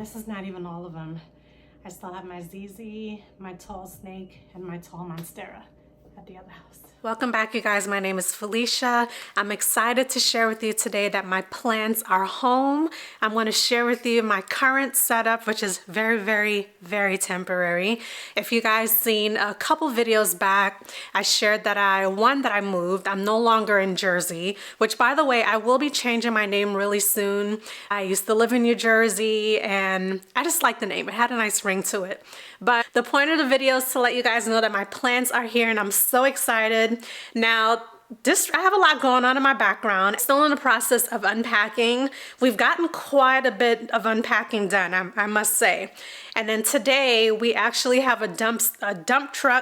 this is not even all of them. I still have my ZZ, my tall snake, and my tall monstera at the other house. Welcome back, you guys. My name is Felicia. I'm excited to share with you today that my plants are home. I'm going to share with you my current setup, which is very temporary. If you guys seen a couple videos back, I shared that I moved. I'm no longer in Jersey, which, by the way, I will be changing my name really soon. I used to live in New Jersey and I just like the name. It had a nice ring to it. But the point of the video is to let you guys know that my plants are here and I'm so excited. Now, I have a lot going on in my background. Still in the process of unpacking. We've gotten quite a bit of unpacking done, I must say. And then today we actually have a dumpster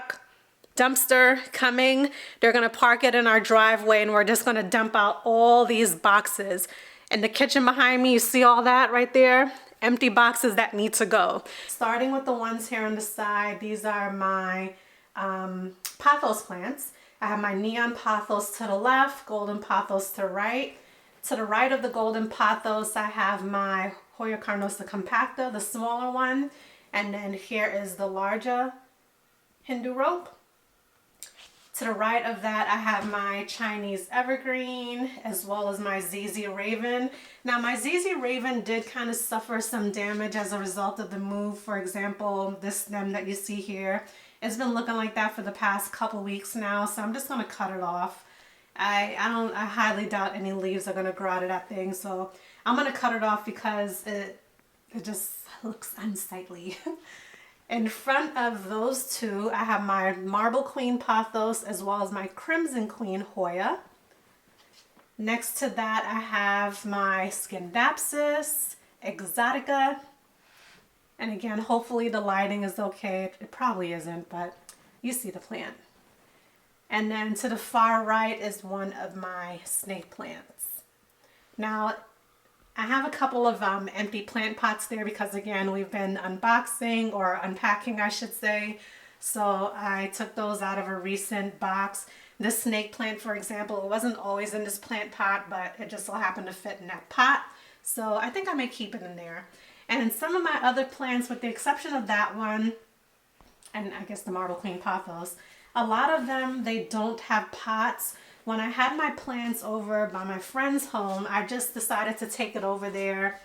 coming. They're gonna park it in our driveway and we're just gonna dump out all these boxes. In the kitchen behind me, you see all that right there? Empty boxes that need to go. Starting with the ones here on the side, these are my pothos plants. I have my neon pothos to the left, golden pothos to the right. To the right of the golden pothos, I have my Hoya carnosa compacta, the smaller one. And then here is the larger Hindu rope. To the right of that, I have my Chinese evergreen as well as my ZZ Raven. Now my ZZ Raven did kind of suffer some damage as a result of the move. For example, this stem that you see here, it's been looking like that for the past couple weeks now, so I'm just going to cut it off. I highly doubt any leaves are going to grow out of that thing, so I'm going to cut it off because it just looks unsightly. In front of those two, I have my Marble Queen Pothos as well as my Crimson Queen Hoya. Next to that, I have my Scindapsus Exotica. And again, hopefully the lighting is okay. It probably isn't, but you see the plant. And then to the far right is one of my snake plants. Now, I have a couple of empty plant pots there because, again, we've been unboxing or unpacking, I should say. So I took those out of a recent box. This snake plant, for example, it wasn't always in this plant pot, but it just so happened to fit in that pot. So I think I may keep it in there. And some of my other plants, with the exception of that one, and I guess the Marble Queen Pothos, a lot of them, they don't have pots. When I had my plants over by my friend's home, I just decided to take it over there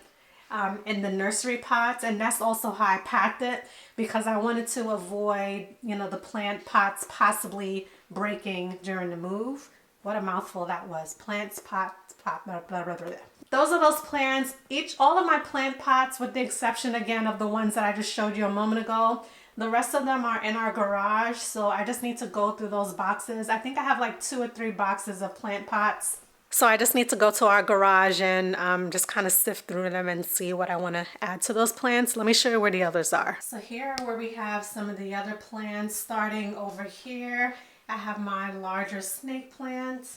in the nursery pots. And that's also how I packed it because I wanted to avoid, you know, the plant pots possibly breaking during the move. What a mouthful that was. Plants, pots, pot, blah, blah, blah, blah. Those are those plants. All of my plant pots, with the exception again of the ones that I just showed you a moment ago, the rest of them are in our garage. So I just need to go through those boxes. I think I have like 2 or 3 boxes of plant pots. So I just need to go to our garage and just kind of sift through them and see what I want to add to those plants. Let me show you where the others are. So here where we have some of the other plants, starting over here, I have my larger snake plant.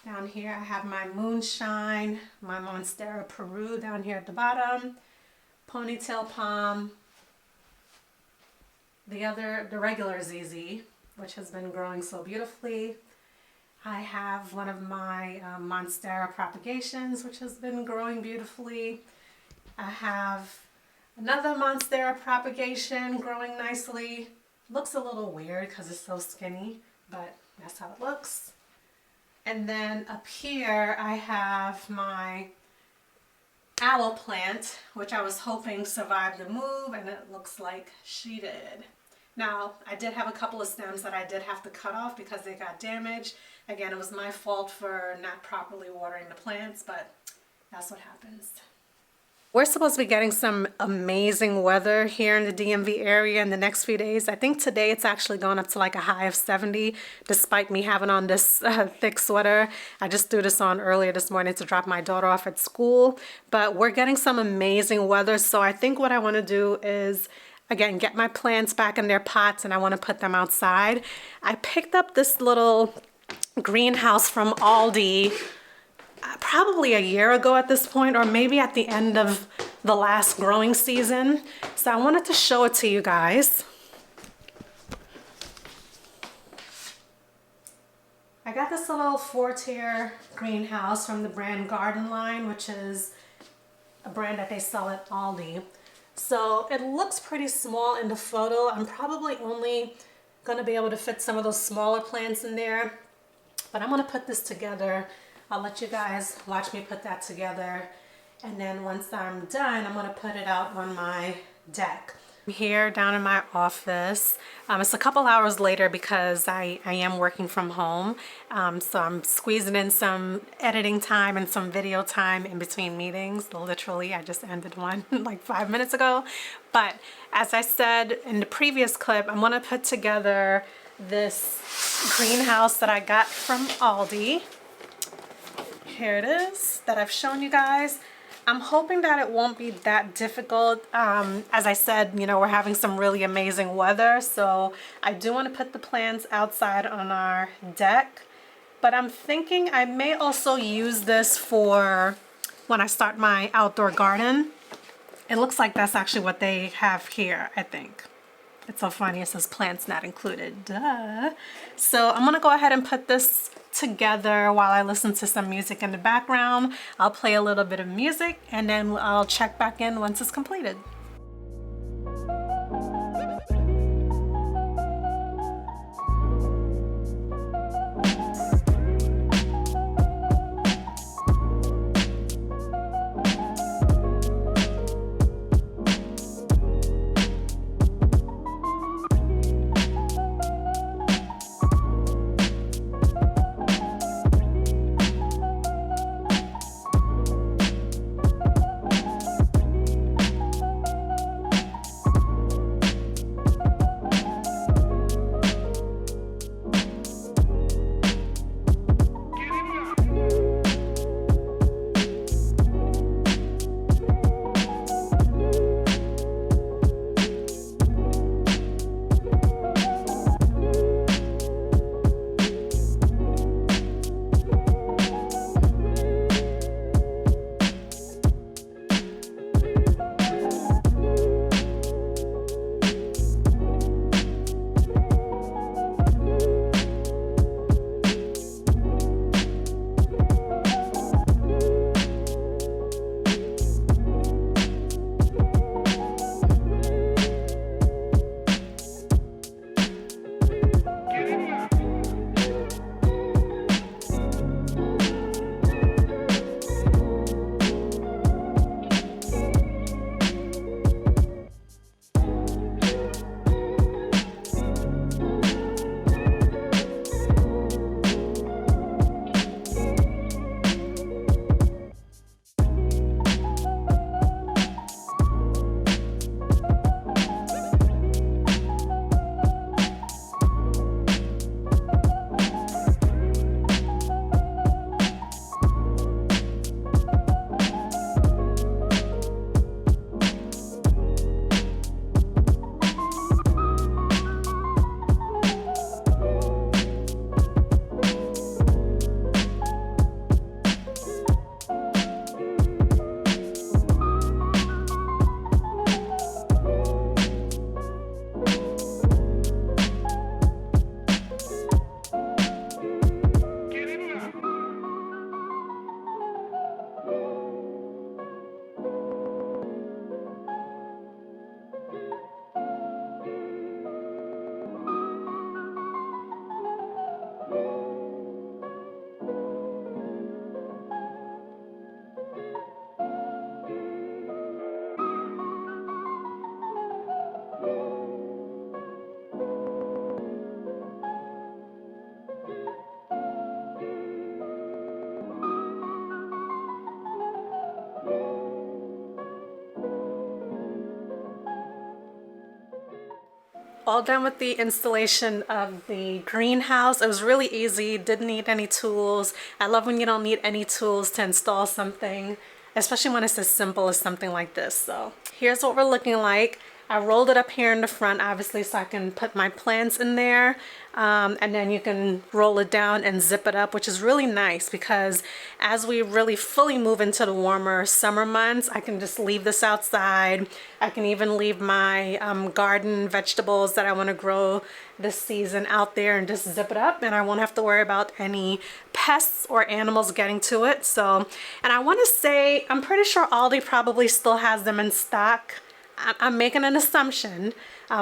Down here I have my moonshine, my Monstera Peru down here at the bottom, ponytail palm, the regular ZZ, which has been growing so beautifully. I have one of my Monstera propagations, which has been growing beautifully. I have another Monstera propagation growing nicely. Looks a little weird because it's so skinny, but that's how it looks. And then up here I have my aloe plant, which I was hoping survived the move, and it looks like she did. Now, I did have a couple of stems that I did have to cut off because they got damaged. Again, it was my fault for not properly watering the plants, but that's what happens. We're supposed to be getting some amazing weather here in the DMV area in the next few days. I think today it's actually going up to like a high of 70, despite me having on this thick sweater. I just threw this on earlier this morning to drop my daughter off at school. But we're getting some amazing weather, so I think what I want to do is, again, get my plants back in their pots and I want to put them outside. I picked up this little greenhouse from Aldi probably a year ago at this point, or maybe at the end of the last growing season. So I wanted to show it to you guys. I got this little 4-tier greenhouse from the brand Garden Line, which is a brand that they sell at Aldi. So it looks pretty small in the photo. I'm probably only gonna be able to fit some of those smaller plants in there, but I'm gonna put this together. I'll let you guys watch me put that together, and then once I'm done, I'm gonna put it out on my deck. I'm here down in my office. It's a couple hours later because I am working from home, so I'm squeezing in some editing time and some video time in between meetings. Literally, I just ended one like 5 minutes ago. But as I said in the previous clip, I'm gonna put together this greenhouse that I got from Aldi. Here it is, that I've shown you guys. I'm hoping that it won't be that difficult. As I said, you know, we're having some really amazing weather, so I do want to put the plants outside on our deck, but I'm thinking I may also use this for when I start my outdoor garden. It looks like that's actually what they have here, I think. It's so funny, it says plants not included, duh. So I'm gonna go ahead and put this together while I listen to some music in the background. I'll play a little bit of music and then I'll check back in once it's completed. All done with the installation of the greenhouse. It was really easy, didn't need any tools. I love when you don't need any tools to install something, especially when it's as simple as something like this. So here's what we're looking like. I rolled it up here in the front, obviously, so I can put my plants in there. And then you can roll it down and zip it up, which is really nice because as we really fully move into the warmer summer months, I can just leave this outside. I can even leave my garden vegetables that I want to grow this season out there and just zip it up, and I won't have to worry about any pests or animals getting to it. So, and I want to say, I'm pretty sure Aldi probably still has them in stock. I'm making an assumption,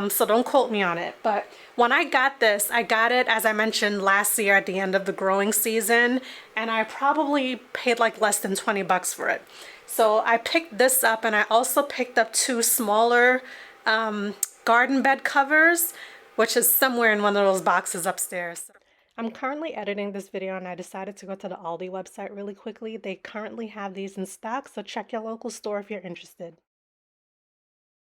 so don't quote me on it. But when I got this, I got it, as I mentioned, last year at the end of the growing season, and I probably paid like less than 20 bucks for it. So I picked this up, and I also picked up 2 smaller garden bed covers, which is somewhere in one of those boxes upstairs. I'm currently editing this video, and I decided to go to the Aldi website really quickly. They currently have these in stock, so check your local store if you're interested.